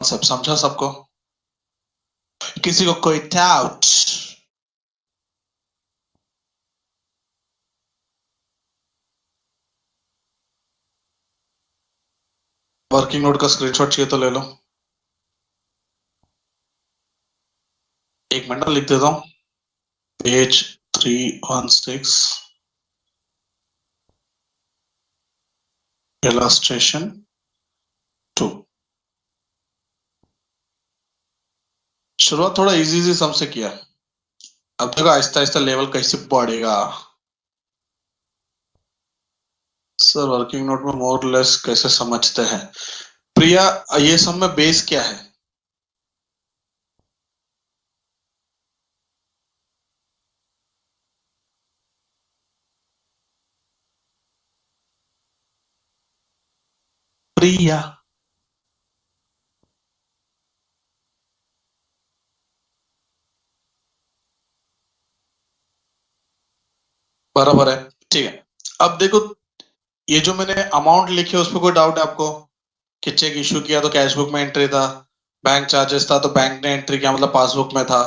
सब समझा सबको? किसी को कोई डाउट? वर्किंग नोट का स्क्रीनशॉट चाहिए तो ले लो। एक मिनट लिख देता हूं। Page 316 illustration 2। शुरुआत थोड़ा इजी इजी सम से किया। अब देखो आहिस्ता आहिस्ता लेवल कैसे बढ़ेगा। सर वर्किंग नोट में मोर लेस कैसे समझते हैं? प्रिया, ये सब में बेस क्या है? प्रिया, बराबर है। ठीक है। अब देखो, ये जो मैंने अमाउंट लिखी है उस पर कोई डाउट है आपको? कि चेक इशू किया तो कैश बुक में एंट्री था, बैंक चार्जेस था तो बैंक ने एंट्री किया मतलब पासबुक में था।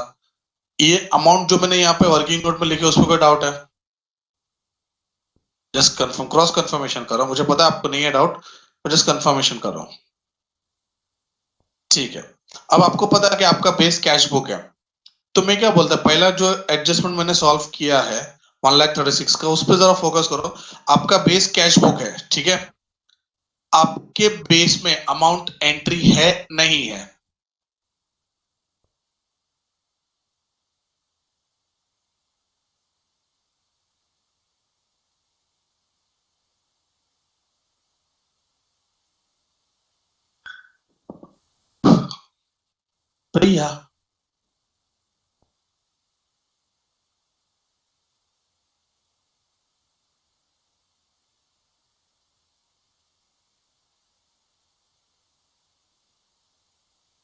ये अमाउंट जो मैंने यहाँ पे वर्किंग नोट में लिखी है उस पर कोई डाउट है? जस्ट कंफर्म, क्रॉस कंफर्मेशन कर रहा हूँ, मुझे पता है आपको नहीं है डाउट, मैं जस्ट कंफर्मेशन कर रहा हूँ। ठीक है। अब आपको पता है कि आपका बेस कैश बुक है, तो मैं क्या बोलता है, पहला जो एडजस्टमेंट मैंने सॉल्व किया है 1,36,000 का, उस पर जरा फोकस करो। आपका बेस कैश बुक है, ठीक है? आपके बेस में अमाउंट एंट्री है नहीं है? भैया,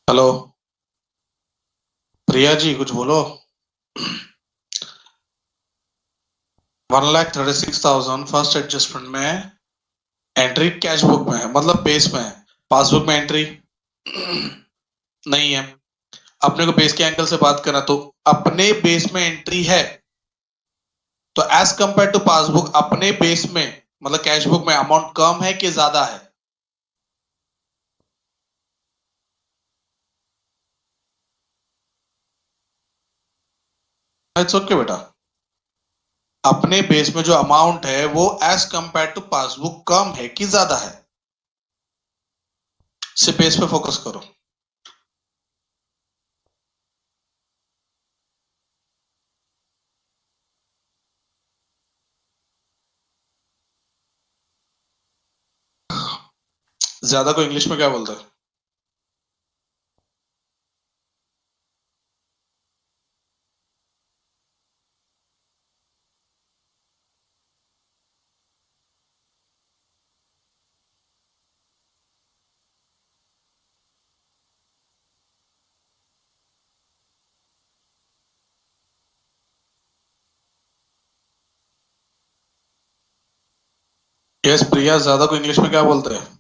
हेलो प्रिया जी, कुछ बोलो। 1,36,000 फर्स्ट एडजस्टमेंट में एंट्री कैश बुक में है, मतलब बेस में है। पासबुक में एंट्री नहीं है। अपने को बेस के एंगल से बात करना, तो अपने बेस में एंट्री है, तो एज कंपेयर टू पासबुक अपने बेस में मतलब कैश बुक में अमाउंट कम है कि ज्यादा है? इट्स ओके बेटा। अपने बेस में जो अमाउंट है वो एज कंपेयर टू पासबुक कम है कि ज्यादा है? सिर्फ बेस पे फोकस करो। ज्यादा को इंग्लिश में क्या बोलते हैं? यस प्रिया, ज्यादा को इंग्लिश में क्या बोलते हैं?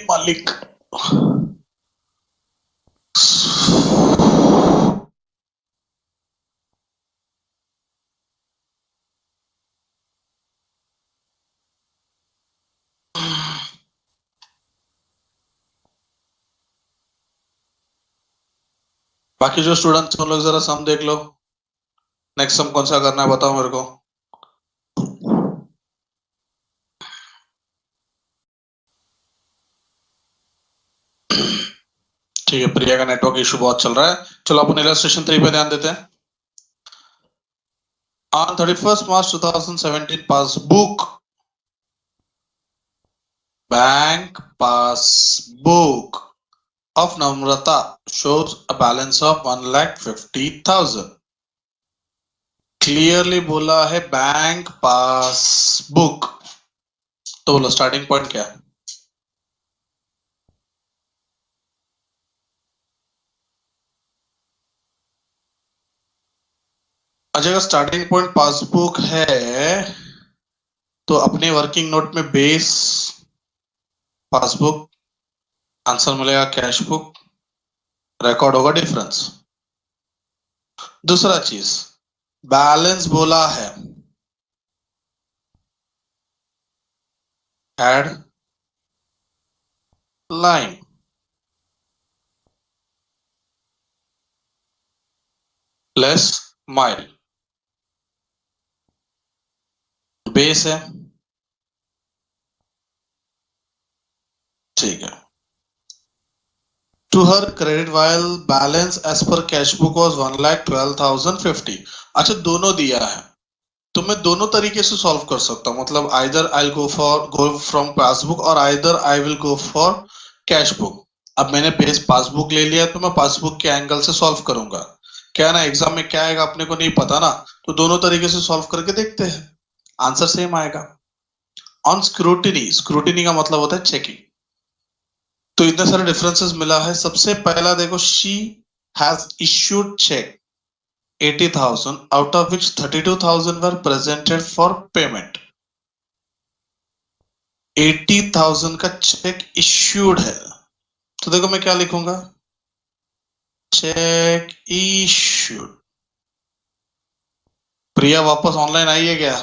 मालिक। बाकी जो स्टूडेंट्स उन लोग जरा सम देख लो। नेक्स्ट सम कौन सा करना है बताओ मेरे को। ठीक है, प्रिया का नेटवर्क इशू बहुत चल रहा है। चलो अपन इलस्ट्रेशन 3 पे ध्यान देते हैं। On 31st March 2017 passbook, bank passbook of Namrata shows a balance of 1,50,000. Clearly बोला है बैंक पासबुक, तो बोलो स्टार्टिंग पॉइंट क्या है? अच्छा, अगर स्टार्टिंग पॉइंट पासबुक है तो अपने वर्किंग नोट में बेस पासबुक, आंसर मिलेगा कैश बुक, रिकॉर्ड होगा डिफरेंस। दूसरा चीज, बैलेंस बोला है, add line, less mile, base है, ठीक है। To her credit while balance as per cash book was 1,12,050। अच्छा, दोनों दिया है तो मैं दोनों तरीके से सॉल्व कर सकता हूं, मतलब either I go from passbook और either I will go for cash book. अब मैंने बेस पासबुक ले लिया तो मैं पासबुक के एंगल से सॉल्व करूंगा। क्या ना, एग्जाम में क्या आएगा अपने को नहीं पता ना, तो दोनों तरीके से सॉल्व करके देखते हैं, आंसर सेम आएगा। ऑन स्क्रूटिनी, स्क्रूटिनी का मतलब होता है चेकिंग, तो इतने सारे डिफरेंसेस मिला है। सबसे पहला देखो, she has issued cheque 80,000 out of which 32,000 were presented for payment। 80,000 का चेक इश्यूड है, तो देखो मैं क्या लिखूंगा, चेक इश्यूड। प्रिया वापस ऑनलाइन आई है क्या?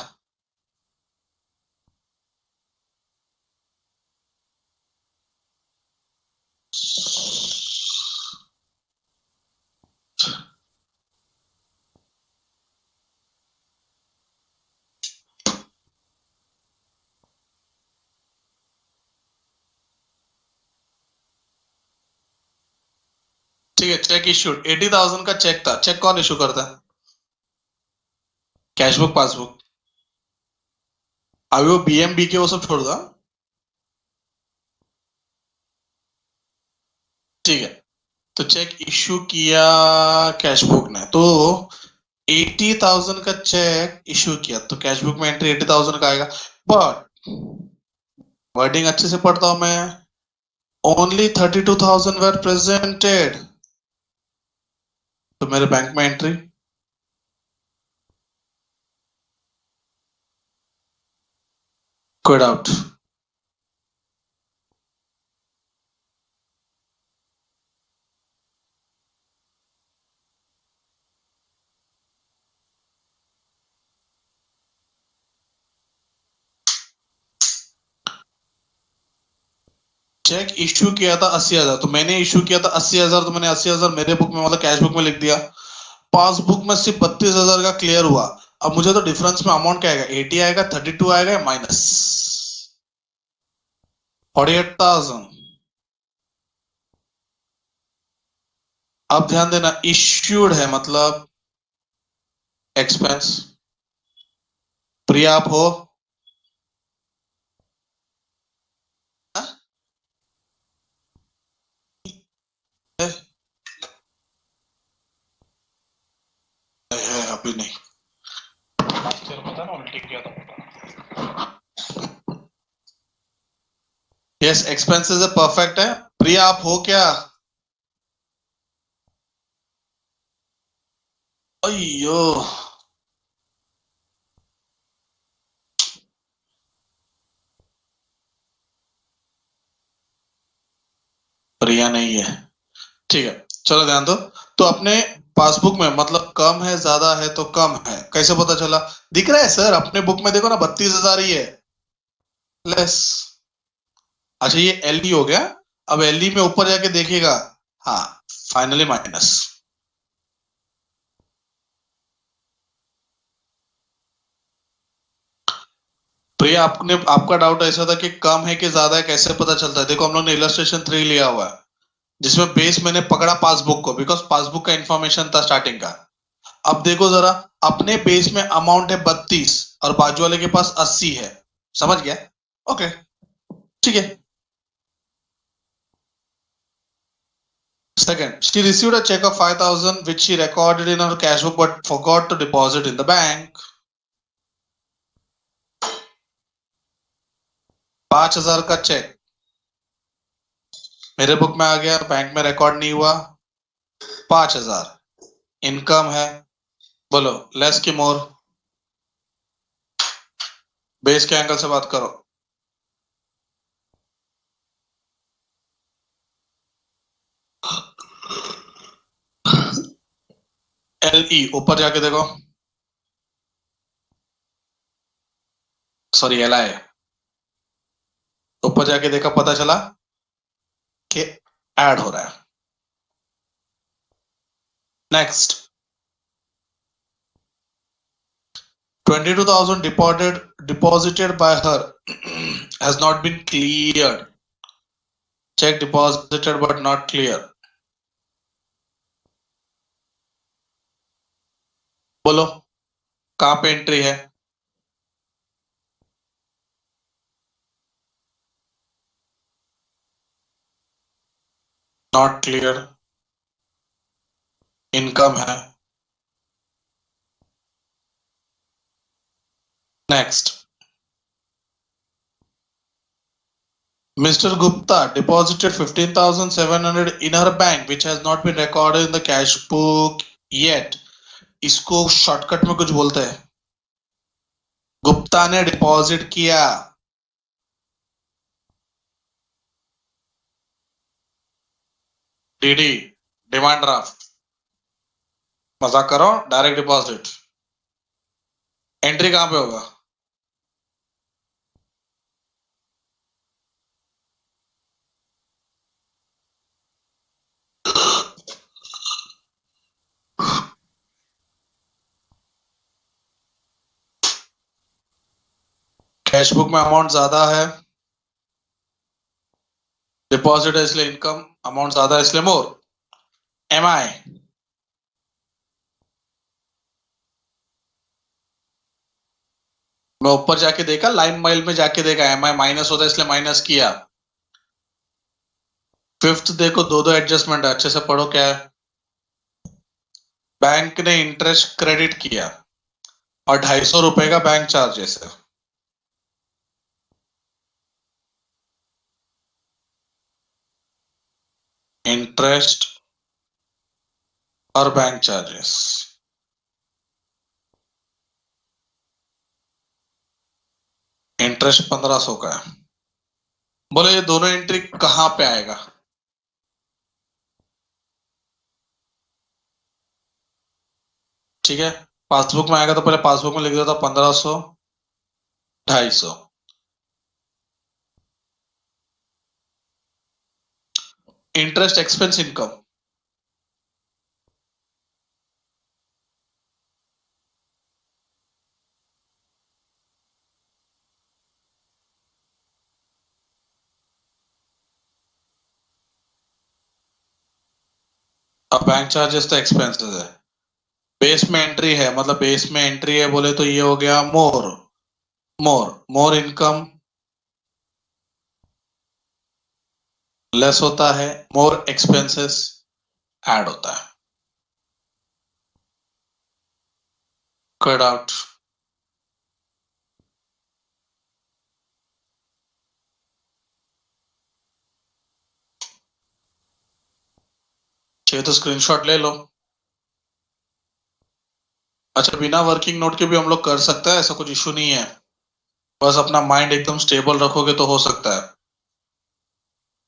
ठीक है, चेक इश्यूड 80,000 का चेक था। चेक कौन इशू करता है? Cash book, passbook. अभी वो बीएमबी के वो सब छोड़ दो, ठीक है। तो चेक इश्यू किया कैश बुक ने, तो 80,000 का चेक इश्यू किया तो कैश बुक में एंट्री 80,000 का आएगा। बट वर्डिंग अच्छे से पढ़ता हूं मैं, ओनली 32,000 वेर प्रेजेंटेड, तो मेरे बैंक में एंट्री, कोई डाउट? चेक इश्यू किया था 80,000, तो मैंने इश्यू किया था 80,000, तो मैंने 80,000 मेरे बुक में मतलब कैश बुक में लिख दिया। पासबुक में सिर्फ 32,000 का क्लियर हुआ। अब मुझे तो डिफरेंस में अमाउंट क्या आएगा, 80 आएगा, 32 आएगा, माइनस 48,000। अब ध्यान देना, इश्यूड है मतलब एक्सपेंस। प्रिया आप हो? हाँ? अभी नहीं, पता ना उल्टी किया था। यस, एक्सपेंसेस परफेक्ट है। प्रिया आप हो क्या? अयो, प्रिया नहीं है, ठीक है। चलो ध्यान दो, तो अपने पासबुक में मतलब कम है ज्यादा है, तो कम है कैसे पता चला? दिख रहा है सर, अपने बुक में देखो ना 32,000 ही है, लेस। अच्छा, ये एलई हो गया। अब एलई में ऊपर जाके देखिएगा, हाँ, फाइनली माइनस। तो ये आपने, आपका डाउट ऐसा था कि कम है कि ज्यादा है, कैसे पता चलता है? देखो हम लोग ने इलस्ट्रेशन 3 लिया हुआ है, जिसमें बेस मैंने पकड़ा पासबुक को, बिकॉज पासबुक का इंफॉर्मेशन था स्टार्टिंग का। अब देखो जरा, अपने बेस में अमाउंट है 32 और बाजू वाले के पास 80 है, समझ गया? ओके, ठीक है। Second, she received a check of 5,000 which she recorded in her cash book but forgot to deposit in the bank. 5,000 का चेक मेरे बुक में आ गया, बैंक में रिकॉर्ड नहीं हुआ। 5,000 इनकम है। बोलो लेस की मोर? बेस के एंगल से बात करो। LE ऊपर जाके देखो, सॉरी LI ऊपर जाके देखा, पता चला कि ऐड हो रहा है। Next, 22,000 deposited by her has not been cleared. Check deposited but not clear. बोलो कहां पे एंट्री है? नॉट क्लियर, इनकम है। Next, Mr. Gupta deposited 15,700 in her bank which has not been recorded in the cash book yet. इसको shortcut में कुछ बोलते हैं। गुप्ता ने डिपॉजिट किया, DD डिमांड ड्राफ्ट, मजाक करो, डायरेक्ट डिपॉजिट। एंट्री कहां पे होगा? कैश बुक में अमाउंट ज्यादा है, डिपॉजिट है इसलिए इनकम, अमाउंट ज्यादा है इसलिए मोर। MI मैं ऊपर जाके देखा, लाइन माइल में जाके देखा, MI माइनस होता है इसलिए माइनस किया। फिफ्थ देखो, दो एडजस्टमेंट है, अच्छे से पढ़ो क्या है। बैंक ने इंटरेस्ट क्रेडिट किया और 250 रुपए का बैंक चार्जेस है। इंटरेस्ट और बैंक चार्जेस, इंटरेस्ट 1,500 का है। बोले ये दोनों एंट्री कहां पे आएगा? ठीक है, पासबुक में आएगा तो पहले पासबुक में लिख देता 1,500, 250। इंटरेस्ट एक्सपेंस इनकम, अब बैंक चार्जेस तो एक्सपेंसेस है। बेस में एंट्री है, मतलब बेस में एंट्री है बोले तो ये हो गया मोर। मोर इनकम लेस होता है, मोर एक्सपेंसेस ऐड होता है। कोई डाउट? चाहिए तो स्क्रीनशॉट ले लो। अच्छा, बिना वर्किंग नोट के भी हम लोग कर सकते हैं, ऐसा कुछ इशू नहीं है। बस अपना माइंड एकदम स्टेबल रखोगे तो हो सकता है।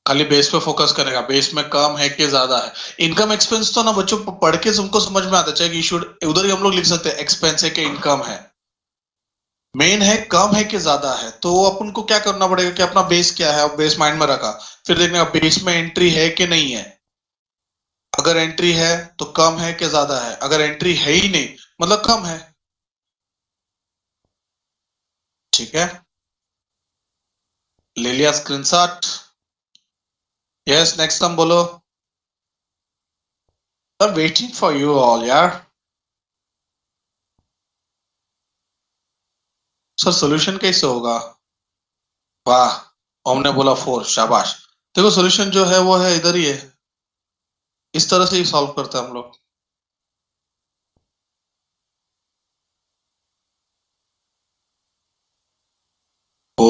खाली बेस पे फोकस करेगा, बेस में कम है कि ज्यादा है। इनकम एक्सपेंस तो ना बच्चों पढ़ के तुमको समझ में आता है, चाहे इशू उधर ही हम लोग लिख सकते हैं एक्सपेंस है कि इनकम है। मेन है कम है कि ज्यादा है, तो अपन को क्या करना पड़ेगा कि अपना बेस क्या है, बेस माइंड में रखा, फिर देखने का बेस में एंट्री है कि नहीं है। अगर एंट्री है तो कम है कि ज्यादा है, अगर एंट्री है ही नहीं मतलब कम है। ठीक है, ले लिया स्क्रीनशॉट। यस, नेक्स्ट हम बोलो। I am waiting for you all यार। सर सोल्यूशन कैसे होगा? वाह, हमने बोला 4, शाबाश। देखो सोल्यूशन जो है वो है इधर ही है, इस तरह से ही सॉल्व करते हैं हम लोग। ओ,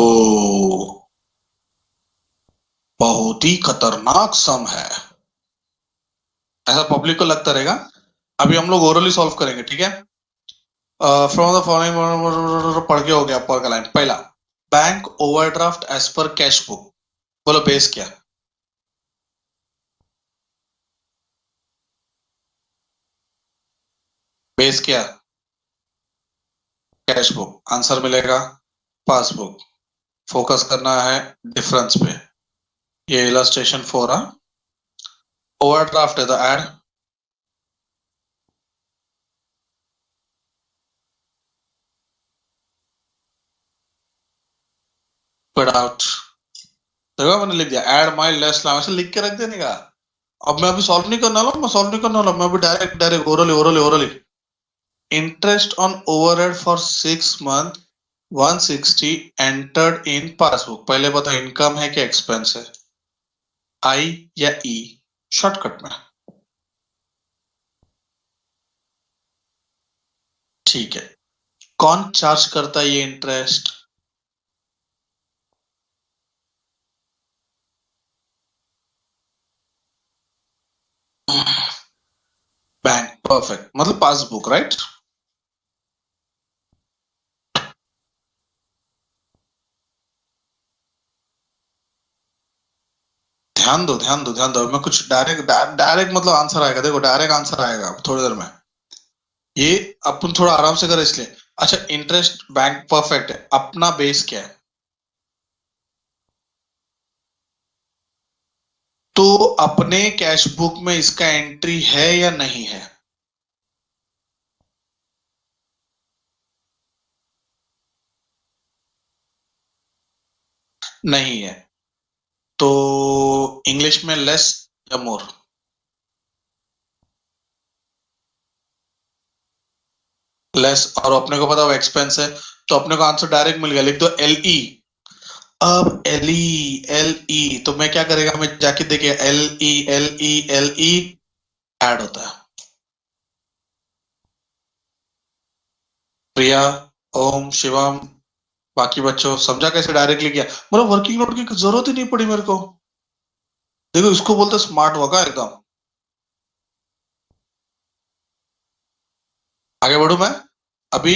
बहुत ही खतरनाक सम है, ऐसा पब्लिक को लगता रहेगा। अभी हम लोग ओरली सॉल्व करेंगे, ठीक है? फ्रॉम द फॉलोइंग पढ़ के हो गया ऊपर का लाइन। पहला, bank overdraft as per cash book. बोलो बेस क्या? बेस क्या? Cash book. आंसर मिलेगा पासबुक। फोकस करना है डिफरेंस पे। ये इलस्ट्रेशन 4 है। ओवरड्राफ्ट है द एड, पुट आउट। देखो मैंने लिख दिया एड माई लेस लाइन, ऐसे लिख के रख देने का। अब मैं अभी सॉल्व नहीं करने वाला, मैं सॉल्व नहीं करने वाला, मैं अभी direct direct orally orally orally. Interest on overhead for 6 month 160 entered in passbook. पहले बताओ इनकम है क्या एक्सपेंस है? आई या ई? शॉर्टकट में। ठीक है, कौन चार्ज करता है ये इंटरेस्ट? बैंक। परफेक्ट, मतलब पासबुक, राइट? ध्यान दो ध्यान दो ध्यान दो, मैं कुछ डायरेक्ट डायरेक्ट मतलब आंसर आएगा, देखो डायरेक्ट आंसर आएगा थोड़ी देर में। ये अपन थोड़ा आराम से करें इसलिए। अच्छा, इंटरेस्ट बैंक परफेक्ट है, अपना बेस क्या है? तो अपने कैश बुक में इसका एंट्री है या नहीं है? नहीं है। तो इंग्लिश में लेस या मोर? लेस, और अपने को पता वो एक्सपेंस है, तो अपने को आंसर डायरेक्ट मिल गया, लिख दो एल ई। अब एल ई एल ई, तो मैं क्या करेगा, मैं जाके देखिए एल ई एल ई एल ई ऐड होता है। प्रिया, ओम, शिवम, बाकी बच्चों समझा कैसे डायरेक्टली किया? मतलब वर्किंग नोट की जरूरत ही नहीं पड़ी मेरे को। देखो इसको बोलते स्मार्ट वर्क एकदम। आगे बढ़ू मैं? अभी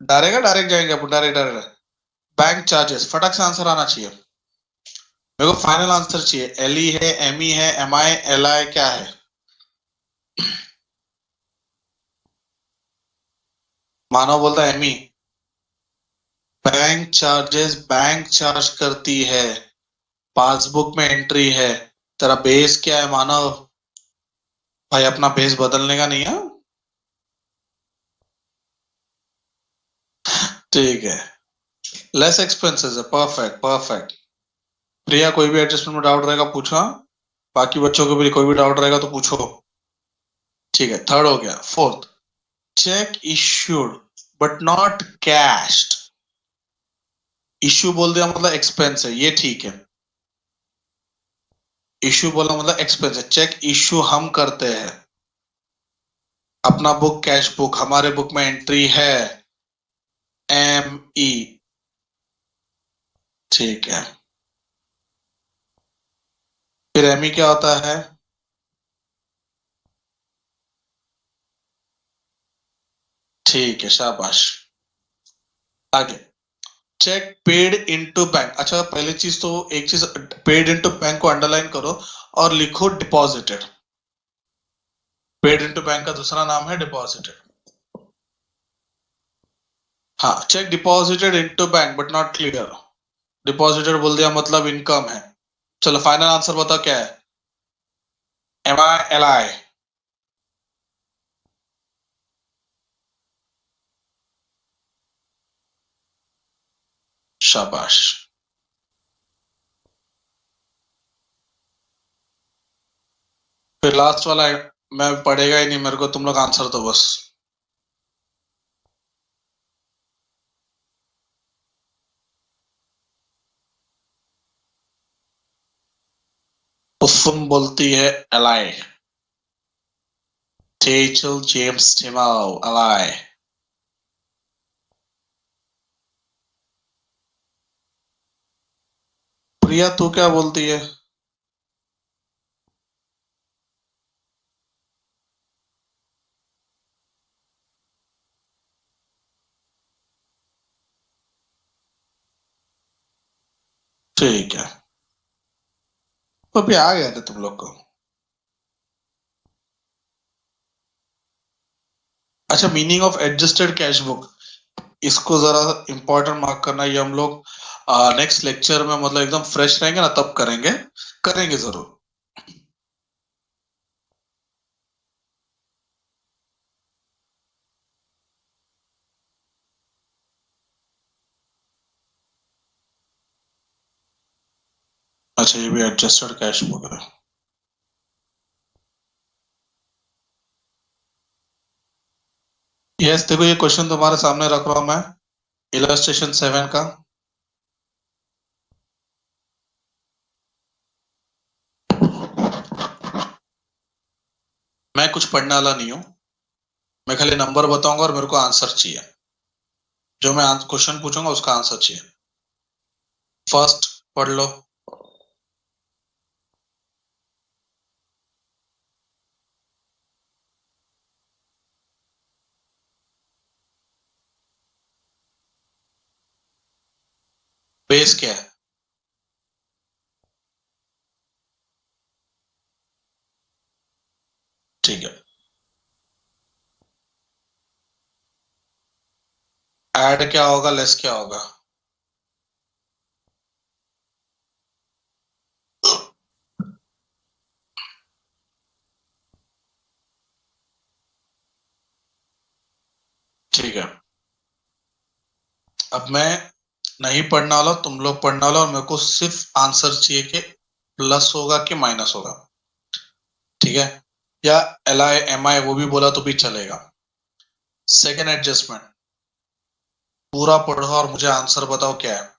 डायरेक्ट डायरेक्ट जाएंगे अपन, डायरेक्ट डायरेक्ट। बैंक चार्जेस, फटक से आंसर आना चाहिए मेरे को, फाइनल आंसर चाहिए। एल ई है, एम ई है, एम आई, एल आई, क्या है? मानव बोलता है M E. Bank charges bank charge करती है, पासबुक में एंट्री है। तेरा बेस क्या है मानव? भाई अपना बेस बदलने का नहीं है। ठीक है, लेस एक्सपेंसेस है, परफेक्ट परफेक्ट। प्रिया, कोई भी एडजस्टमेंट में डाउट रहेगा पूछो, बाकी बच्चों को भी कोई भी डाउट रहेगा तो पूछो। ठीक है, थर्ड हो गया। Fourth, check issued but not cached. Issue बोल दिया मतलब एक्सपेंस है, ये ठीक है। इश्यू बोला मतलब एक्सपेंस है, चेक इश्यू हम करते हैं, अपना बुक कैश बुक, हमारे बुक में एंट्री है एम ई। ठीक है, फिर एम ई क्या होता है? ठीक है, शाबाश। आगे, चेक पेड इनटू बैंक। अच्छा, पहली चीज तो एक चीज, पेड इनटू बैंक को अंडरलाइन करो और लिखो डिपॉजिटेड। पेड इनटू बैंक का दूसरा नाम है डिपॉजिटेड। हाँ, check deposited into bank but not clear. Deposited बोल दिया मतलब इनकम है। चलो फाइनल आंसर बताओ क्या है? M I L I? शाबाश। फिर लास्ट वाला मैं पढ़ेगा ही नहीं, मेरे को तुम लोग आंसर दो बस। उफम बोलती है एलाई, टेचल जेम्स टिमाओ एलाई। प्रिया तू क्या बोलती है? ठीक है, तो अभी आ गया था तुम लोग को। अच्छा, meaning of adjusted cash book, इसको जरा इंपॉर्टेंट मार्क करना। ये हम लोग नेक्स्ट लेक्चर में मतलब एकदम फ्रेश रहेंगे ना तब करेंगे, करेंगे जरूर। अच्छा, ये भी एडजस्टेड कैश बुक है। यस, देखो ये क्वेश्चन तुम्हारे सामने रख रहा हूं मैं, इलस्ट्रेशन 7 का। मैं कुछ पढ़ने वाला नहीं हूँ, मैं खाली नंबर बताऊंगा और मेरे को आंसर चाहिए। जो मैं क्वेश्चन पूछूंगा उसका आंसर चाहिए। फर्स्ट पढ़ लो। बेस क्या है? ठीक है। ऐड क्या होगा, लेस क्या होगा? ठीक है, अब मैं नहीं पढ़ने वाला, तुम लोग पढ़ने वाला, और मेरे को सिर्फ आंसर चाहिए कि प्लस होगा कि माइनस होगा। ठीक है, या एल आई एम आई वो भी बोला तो भी चलेगा। सेकेंड एडजस्टमेंट पूरा पढ़ो और मुझे आंसर बताओ क्या है।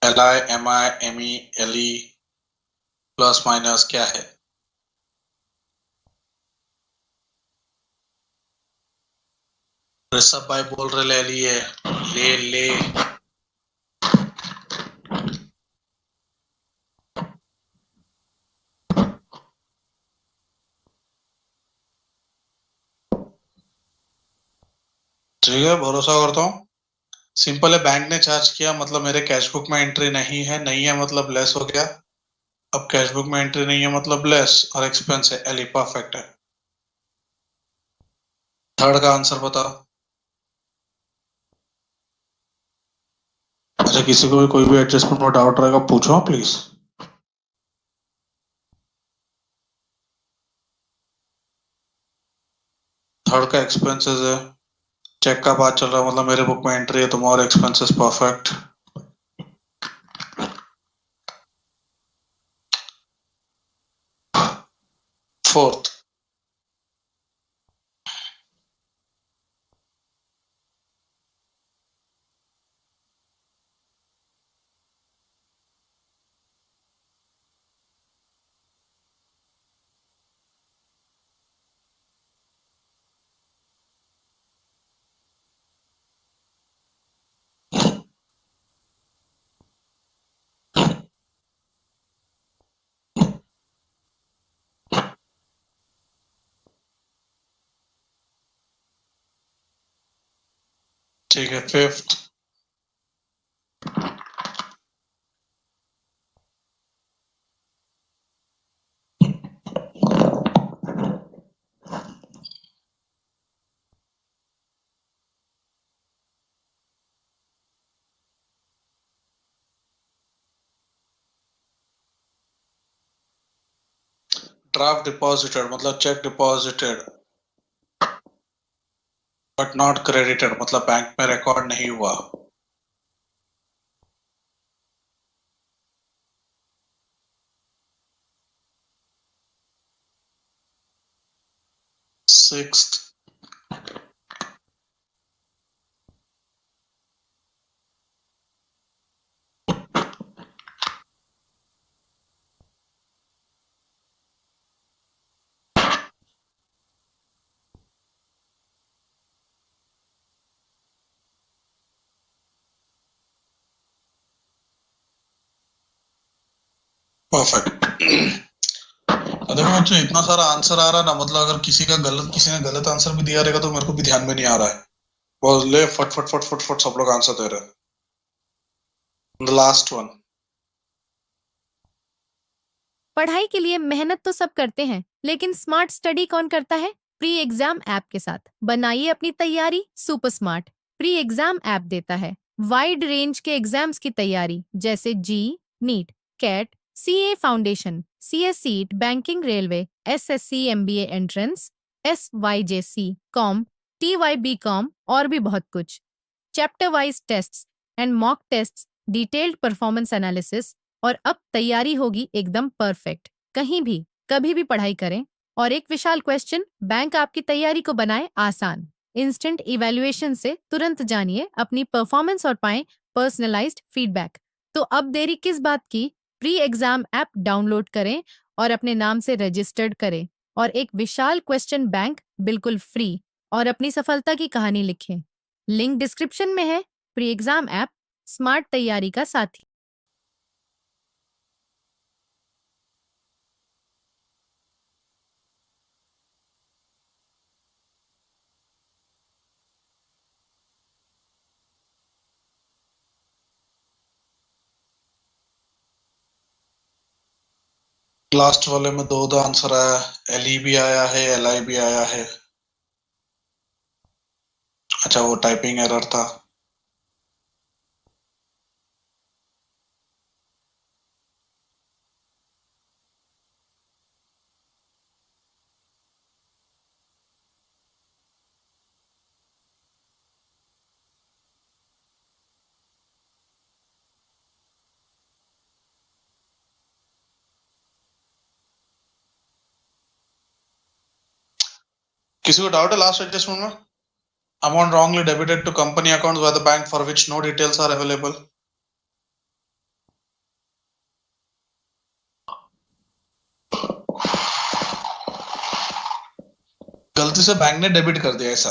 L I M I M E L E plus minus क्या है? ऋषभ भाई बोल रहे ले लिए, ले ले। ठीक है, भरोसा करता हूँ। सिंपल है, बैंक ने चार्ज किया मतलब मेरे कैश बुक में एंट्री नहीं है, नहीं है मतलब लेस हो गया। अब कैश बुक में एंट्री नहीं है मतलब लेस, और एक्सपेंस है एल, परफेक्ट है। थर्ड का आंसर बताओ। अच्छा, किसी को भी कोई भी एडजस्टमेंट में डाउट रहेगा पूछो प्लीज। थर्ड का एक्सपेंसेस है, चेक का बात चल रहा है मतलब मेरे बुक में एंट्री है, तुम्हारे एक्सपेंसेस परफेक्ट। फोर्थ, ठीक है। फिफ्थ, ड्राफ्ट डिपॉजिटेड मतलब check deposited but not credited मतलब बैंक में रिकॉर्ड नहीं हुआ। Sixth, perfect. देखो बच्चों, इतना सारा आंसर आ रहा है ना, मतलब अगर किसी ने गलत आंसर भी दिया रहेगा तो मेरे को भी ध्यान में नहीं आ रहा है। बस ले फट फट फट फट फट सब लोग आंसर दे रहे हैं। The last one. पढ़ाई के लिए मेहनत तो सब करते हैं, लेकिन स्मार्ट स्टडी कौन करता है? प्री एग्जाम ऐप के साथ बनाइए अपनी तैयारी super smart. Pre exam app देता है वाइड रेंज के एग्जाम्स की तैयारी, जैसे JEE, NEET, CAT, CA foundation, CS CET, banking, railway, SSC, MBA entrance, SYJC, com, TYB com और भी बहुत कुछ। Chapter wise tests and mock tests, detailed performance analysis, और अब तैयारी होगी एकदम परफेक्ट। कहीं भी कभी भी पढ़ाई करें। और एक विशाल क्वेश्चन बैंक आपकी तैयारी को बनाए आसान। इंस्टेंट इवैल्यूएशन से तुरंत जानिए अपनी परफॉर्मेंस और पाएं पर्सनलाइज्ड फीडबैक। तो अब देरी किस बात की? प्री एग्जाम ऐप डाउनलोड करें और अपने नाम से रजिस्टर्ड करें और एक विशाल क्वेश्चन बैंक बिल्कुल फ्री और अपनी सफलता की कहानी लिखें। लिंक डिस्क्रिप्शन में है। प्री एग्जाम ऐप, स्मार्ट तैयारी का साथी। लास्ट वाले में दो दो आंसर आया। एल ई भी आया है, एल आई भी आया है। अच्छा, वो टाइपिंग एरर था। किसी को डाउट है लास्ट एडजस्टमेंट में? Amount wrongly debited to company accounts by the bank for which no details are available. गलती से बैंक ने डेबिट कर दिया ऐसा।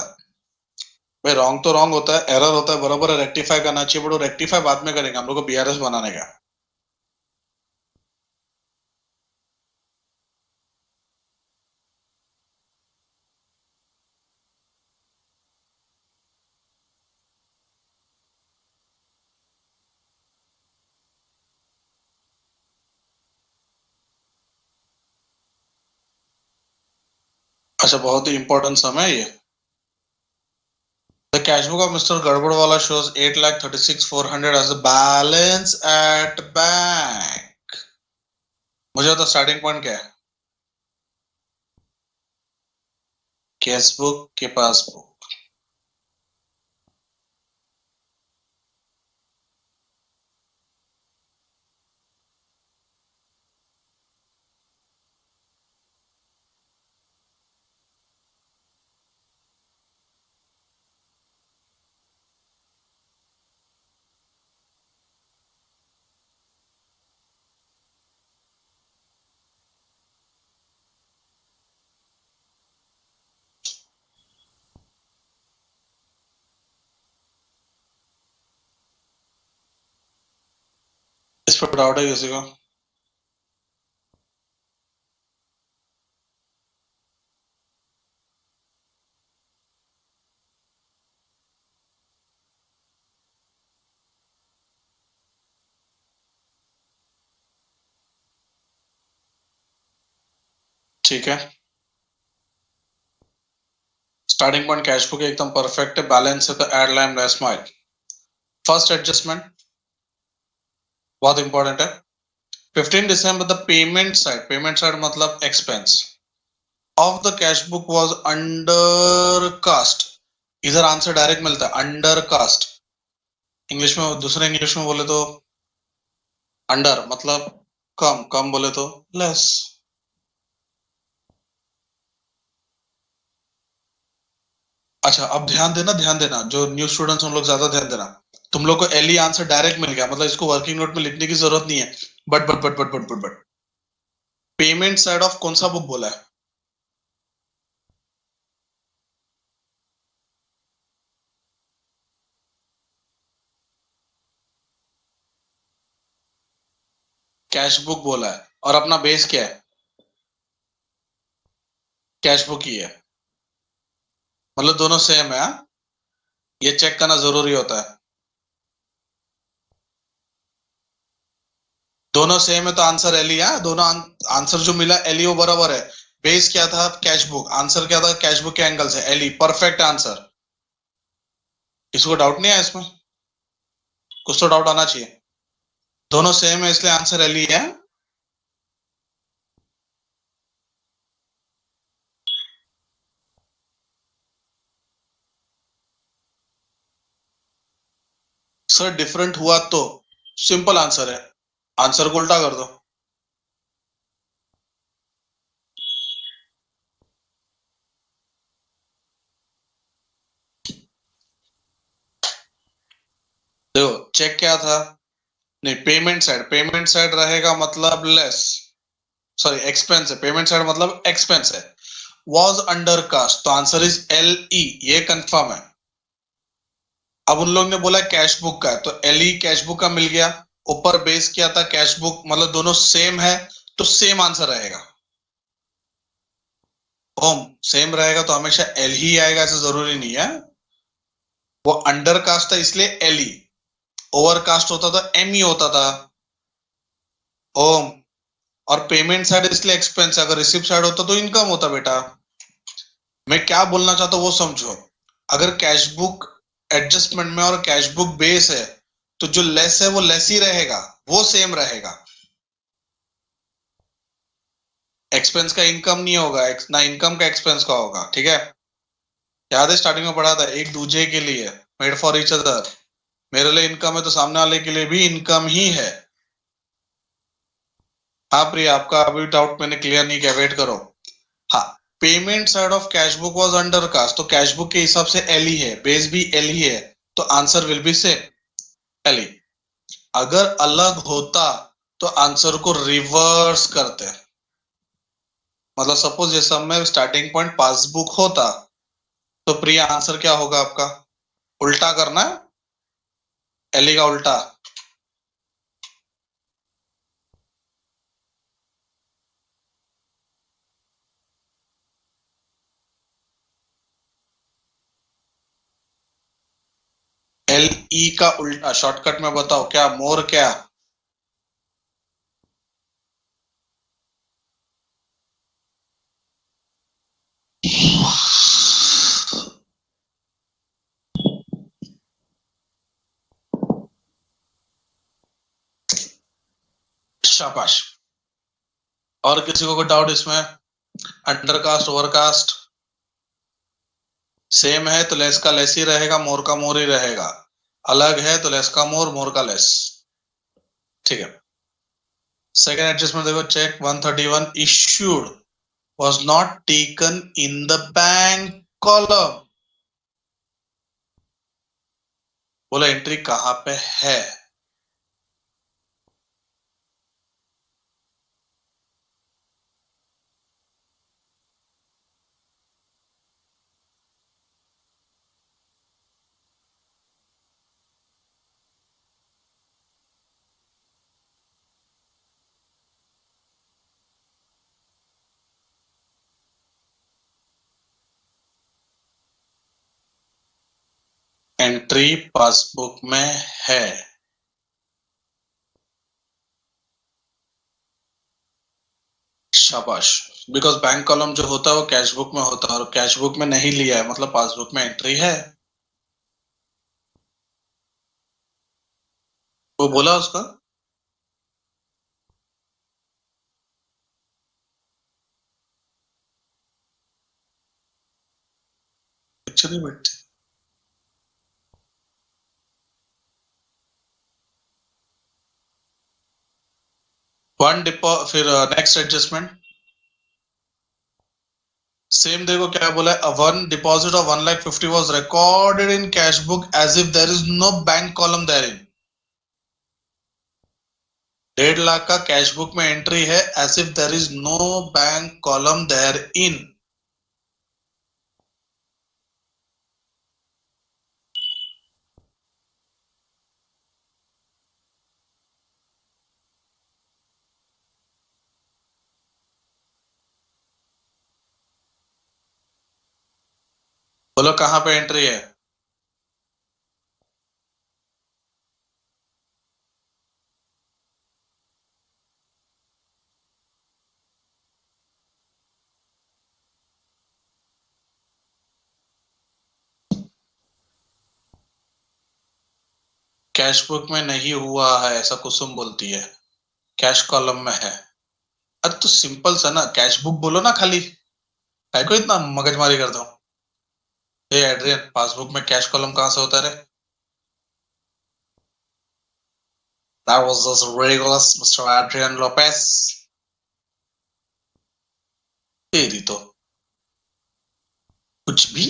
भाई रॉन्ग तो रॉन्ग होता है, एरर होता है, बराबर है, रेक्टिफाई करना चाहिए, बट वो रेक्टिफाई बाद में करेंगे, हम लोग को बीआरएस बनाने का। अच्छा, बहुत ही इंपॉर्टेंट समय है ये। The cash book of Mr. Garbadwala shows 8,36,400 as a balance at bank. मुझे तो स्टार्टिंग पॉइंट क्या है? कैश बुक के पासबुक। इस पर डाउट है किसी को? ठीक है, स्टार्टिंग पॉइंट कैश बुक एकदम परफेक्ट है, बैलेंस है तो add line less mile. First adjustment बहुत इंपॉर्टेंट है। 15 दिसंबर द पेमेंट साइड मतलब expense of the cash book was undercast. इधर आंसर डायरेक्ट मिलता है, अंडर कास्ट। इंग्लिश में, दूसरे इंग्लिश में बोले तो अंडर मतलब कम, कम बोले तो लेस। अच्छा, अब ध्यान देना जो न्यू स्टूडेंट्स उन लोग ज्यादा ध्यान देना। तुम लोग को एल ई आंसर डायरेक्ट मिल गया, मतलब इसको वर्किंग नोट में लिखने की जरूरत नहीं है। बट पेमेंट साइड ऑफ कौन सा बुक बोला है? कैश बुक बोला है। और अपना बेस क्या है, कैश बुक ही है, मतलब दोनों सेम है, हाँ? ये चेक करना जरूरी होता है। दोनों सेम है तो आंसर एल ही है, दोनों आंसर जो मिला एल ही वो बराबर है। बेस क्या था, कैश बुक, आंसर क्या था, कैश बुक के एंगल से एल ही, परफेक्ट आंसर। किसी को डाउट नहीं है इसमें? कुछ तो डाउट आना चाहिए। दोनों सेम है इसलिए आंसर एल ही है। सर डिफरेंट हुआ तो सिंपल आंसर है, आंसर को उल्टा कर दो। देखो चेक क्या था, नहीं पेमेंट साइड रहेगा मतलब लेस, सॉरी एक्सपेंस है, पेमेंट साइड मतलब एक्सपेंस है। वॉज अंडर कास्ट तो आंसर इज एल ई, ये कंफर्म है। अब उन लोग ने बोला कैश बुक का है तो एल ई कैश बुक का मिल गया। ऊपर बेस किया था कैश बुक, मतलब दोनों सेम है तो सेम आंसर रहेगा। ओम सेम रहेगा तो हमेशा एल ही आएगा ऐसा जरूरी नहीं है। वो अंडर कास्ट था इसलिए एल ई, ओवर कास्ट होता तो एम ई होता था। ओम, और पेमेंट साइड इसलिए एक्सपेंस है, अगर रिसिप्ट साइड होता तो इनकम होता बेटा। मैं क्या बोलना चाहता हूँ वो समझो। अगर कैश बुक एडजस्टमेंट में और कैश बुक बेस है तो जो लेस है वो लेस ही रहेगा, वो सेम रहेगा। एक्सपेंस का इनकम नहीं होगा, ना इनकम का एक्सपेंस का होगा, ठीक है। याद है स्टार्टिंग में पढ़ा था, एक दूसरे के लिए, मेड फॉर ईच अदर। मेरे लिए इनकम है तो सामने वाले के लिए भी इनकम ही है। हाँ प्रिया, आपका अभी डाउट मैंने क्लियर नहीं किया, वेट करो। हाँ, payment side of cash book was undercast तो कैश बुक के हिसाब से एल ही है, बेस भी एल ही है, तो answer will be same, L ही। अगर अलग होता तो आंसर को रिवर्स करते, मतलब सपोज ये सब में स्टार्टिंग पॉइंट पासबुक होता तो प्रिया आंसर क्या होगा आपका, उल्टा करना है, एल ही का उल्टा। एल ई का उल्टा शॉर्टकट में बताओ क्या, मोर क्या? शाबाश। और किसी को कोई डाउट इसमें? अंडरकास्ट ओवरकास्ट सेम है तो लेस का लेस ही रहेगा, मोर का मोर ही रहेगा। अलग है तो लेस का मोर का लेस, ठीक है। सेकेंड एडजस्टमेंट देखो, cheque 131 issued was not taken in the bank column। बोला एंट्री कहां पे है? एंट्री पासबुक में है। शाबाश। बिकॉज बैंक कॉलम जो होता है वो कैश बुक में होता है और कैश बुक में नहीं लिया है मतलब पासबुक में एंट्री है। वो बोला उसका, पिक्चर नहीं बैठती। वन डिपो, फिर नेक्स्ट एडजस्टमेंट सेम देखो क्या बोला है, one deposit of 1,50,000 was recorded in cash book as if there is no bank column therein। 1,50,000 का कैश बुक में एंट्री है as if there is no bank column therein। बोलो कहाँ पे एंट्री है? कैश बुक में नहीं हुआ है ऐसा कुसुम बोलती है, कैश कॉलम में है। अरे तो सिंपल सा ना, कैश बुक बोलो ना खाली, काय को इतना मगजमारी करता हूँ। ए एड्रियन, पासबुक में कैश कॉलम कहाँ से होता है रे? That was just ridiculous, Mr. Adrian Lopez. तेरी तो कुछ भी।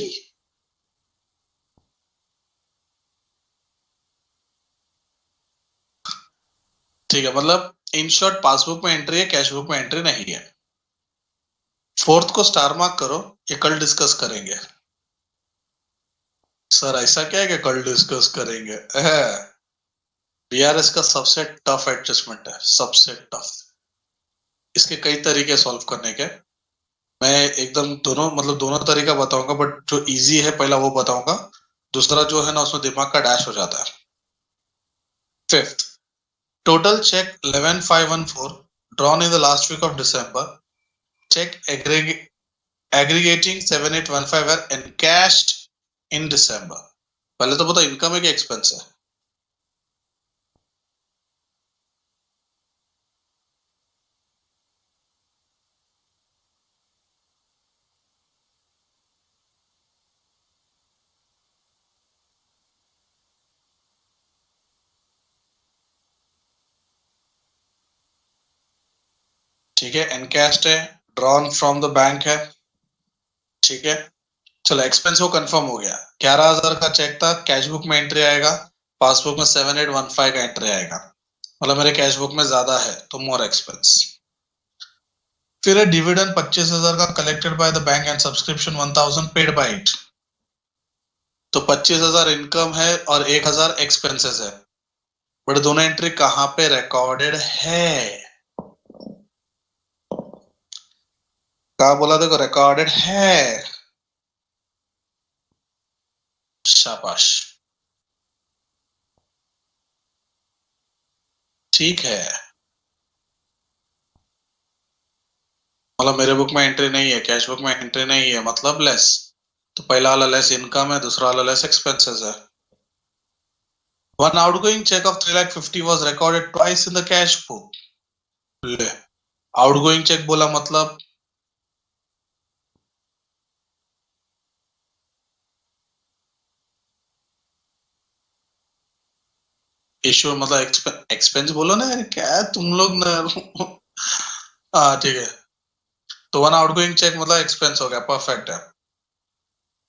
ठीक है, मतलब इन शॉर्ट पासबुक में एंट्री है, कैश बुक में एंट्री नहीं है। फोर्थ को स्टार मार्क करो, ये कल डिस्कस करेंगे। सर ऐसा क्या है कि कल डिस्कस करेंगे? बीआरएस का सबसे टफ एडजस्टमेंट है, सबसे टफ। इसके कई तरीके सॉल्व करने के। मैं एकदम दोनों मतलब दोनों तरीका बताऊंगा, बट जो इजी है पहला वो बताऊंगा, दूसरा जो है ना उसमें दिमाग का डैश हो जाता है। Fifth, total check 11514 drawn in the last week of December. Check aggregating 7815 were encashed in December. पहले तो बताओ इनकम है कि एक्सपेंस है? ठीक है, एनकैश्ड है, ड्रॉन फ्रॉम द बैंक है। ठीक है, चलो एक्सपेंस वो कंफर्म हो गया। 11,000 का चेक था, कैश बुक में एंट्री आएगा, पासबुक में 7815 का एंट्री आएगा, मतलब मेरे कैश बुक में ज्यादा है तो मोर एक्सपेंस। फिर है डिविडेंड 25,000 का collected by the bank and subscription 1000 paid by it. तो 25,000 इनकम है और 1,000 एक्सपेंसेस है, बट दोनों एंट्री कहां पे रिकॉर्डेड है? कहा बोला देखो, रिकॉर्डेड है। शाबाश, ठीक है। मतलब मेरे बुक में एंट्री नहीं है, कैश बुक में एंट्री नहीं है, मतलब लेस। तो पहला वाला लेस इनकम है, दूसरा वाला लेस एक्सपेंसेस है। One outgoing cheque of 3,50,000 was recorded twice in the cash book. ले, आउटगोइंग चेक बोला मतलब इश्यू, मतलब एक्सपेंस बोलो ना यार, क्या तुम लोग ना। हाँ ठीक है, तो वन आउटगोइंग चेक मतलब एक्सपेंस हो गया, परफेक्ट है।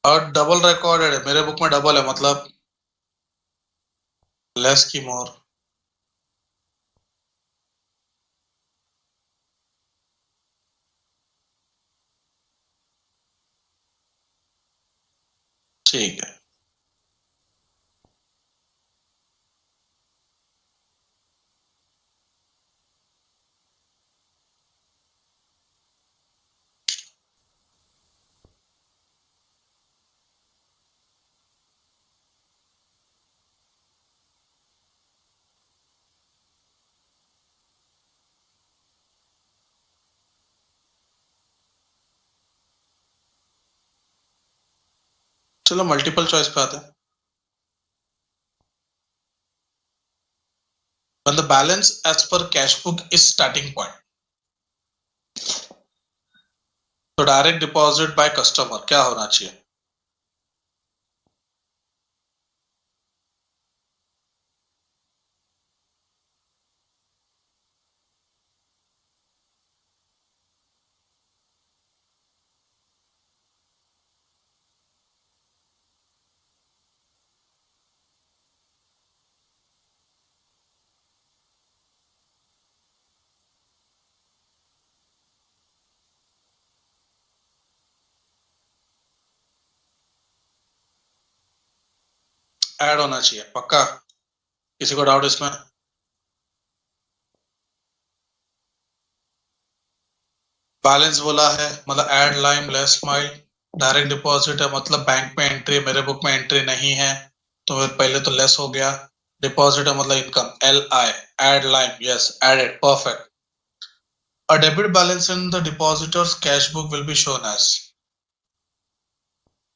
और डबल रिकॉर्डेड है, मेरे बुक में डबल है, मतलब लेस की मोर। ठीक है, चलो मल्टीपल चॉइस पे आते हैं। When the balance as per cash book is starting point, तो डायरेक्ट डिपॉजिट बाय कस्टमर क्या होना चाहिए? ऐड होना चाहिए पक्का? किसी को डाउट इसमें? बैलेंस बोला है मतलब add line less mile, direct deposit है मतलब बैंक में एंट्री, मेरे बुक में एंट्री नहीं है, तो फिर पहले तो लेस हो गया। डिपॉजिट है मतलब income, LI, add line, yes added, perfect. A debit balance in the depositor's cash book will be shown as,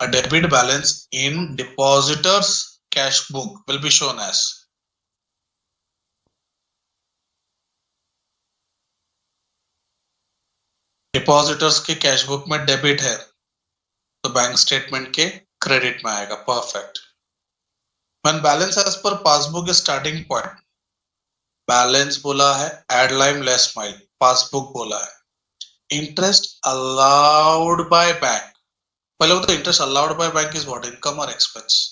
a debit balance in depositor's cash book will be shown as, depositors के cash book में debit है तो bank statement के credit में आएगा, perfect. When balance as per passbook starting point, balance बोला है, add line less mile, passbook बोला है। इंटरेस्ट अलाउड बाय बैंक, पहले वो तो interest allowed by bank is what, income और expense?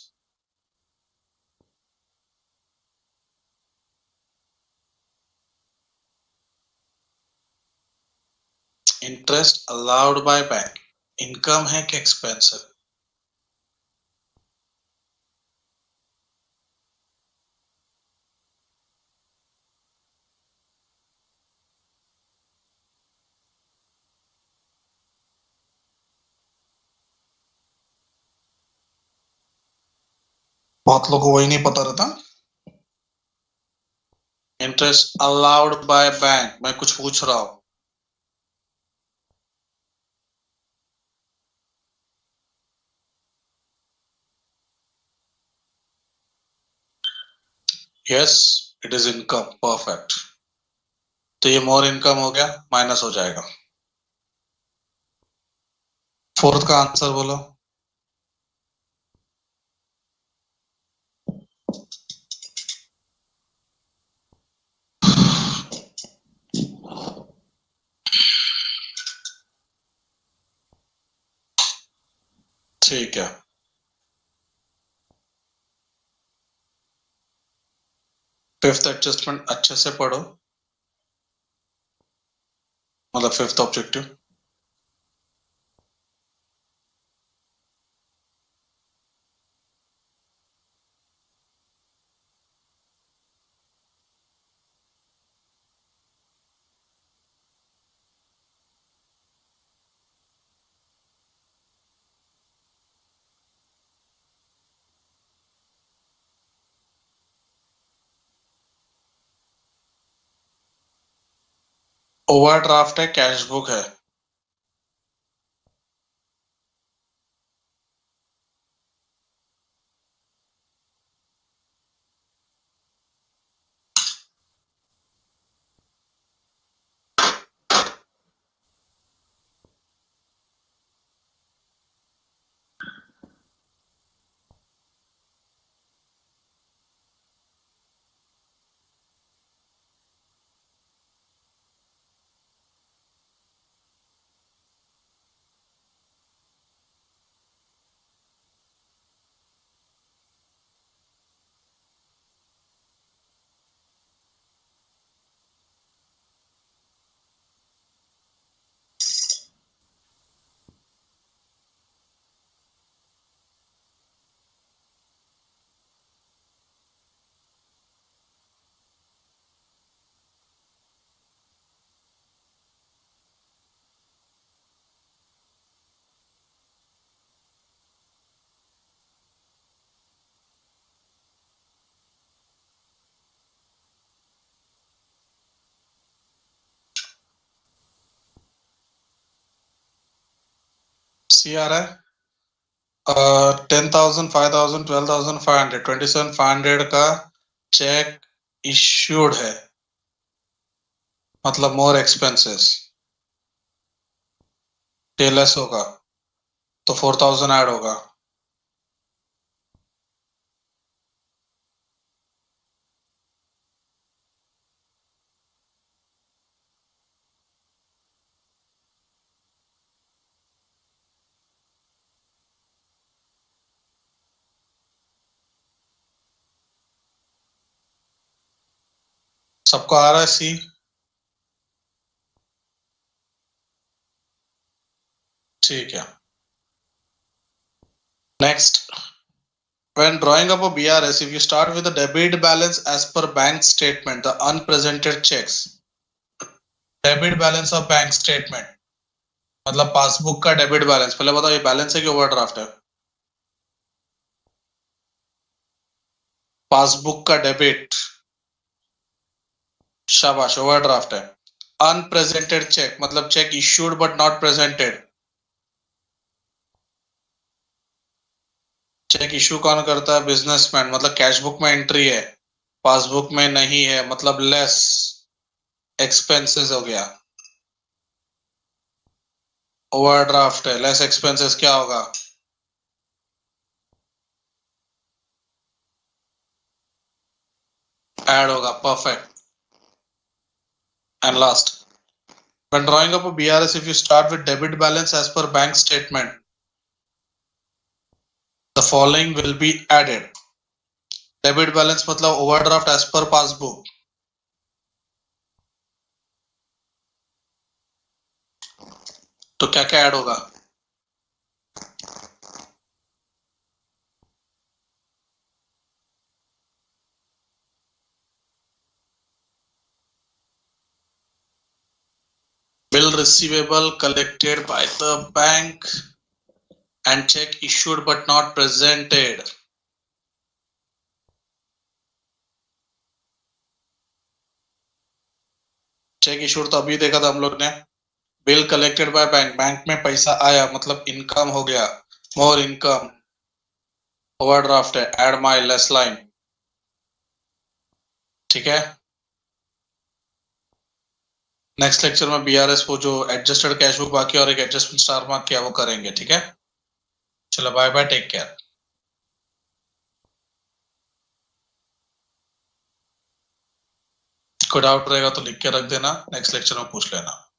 Interest allowed by bank income है कि एक्सपेंस है? बहुत लोगों को वही नहीं पता रहता। इंटरेस्ट अलाउड बाय बैंक, मैं कुछ पूछ रहा हूं। Yes, it is income, perfect. तो ये मोर इनकम हो गया, माइनस हो जाएगा। फोर्थ का आंसर बोलो। ठीक है, फिफ्थ एडजस्टमेंट अच्छे से पढ़ो, मतलब फिफ्थ ऑब्जेक्टिव। ओवरड्राफ्ट है, कैश बुक है। सी आ रहा है, 10,000, 5,000, 12,500, 27,500 का चेक इश्यूड है, मतलब मोर एक्सपेंसेस, लेस होगा तो 4,000 ऐड होगा। सबको आ रहा है सी? ठीक है, next. When drawing up a BRS, if you start with a debit balance as per bank statement, the unpresented checks, debit balance of bank statement, मतलब पासबुक का डेबिट बैलेंस, पहले बताओ ये बैलेंस है कि ओवरड्राफ्ट है? पासबुक का debit, शाबाश, ओवरड्राफ्ट है। अनप्रेजेंटेड चेक मतलब cheque issued but not presented. Cheque issue कौन करता है? बिजनेसमैन, मतलब कैश बुक में एंट्री है, पासबुक में नहीं है, मतलब लेस एक्सपेंसेस हो गया। ओवरड्राफ्ट है, लेस एक्सपेंसेस क्या होगा? ऐड होगा, perfect. And last, when drawing up a BRS, if you start with debit balance as per bank statement, the following will be added. Debit balance मतलब overdraft as पर passbook, तो क्या क्या add होगा? Bill receivable collected by the bank and check issued but not presented. Check issued तो अभी देखा था हम लोग ने। Bill collected by bank, bank में पैसा आया मतलब इनकम हो गया, मोर इनकम। ओवरड्राफ्ट है, एड माय लेस लाइन, ठीक है। नेक्स्ट लेक्चर में बीआरएस वो जो एडजस्टेड कैश बुक बाकी और एक एडजस्टमेंट स्टार मार्क किया वो करेंगे, ठीक है। चलो बाय बाय, टेक केयर। कोई डाउट रहेगा तो लिख के रख देना, नेक्स्ट लेक्चर में पूछ लेना।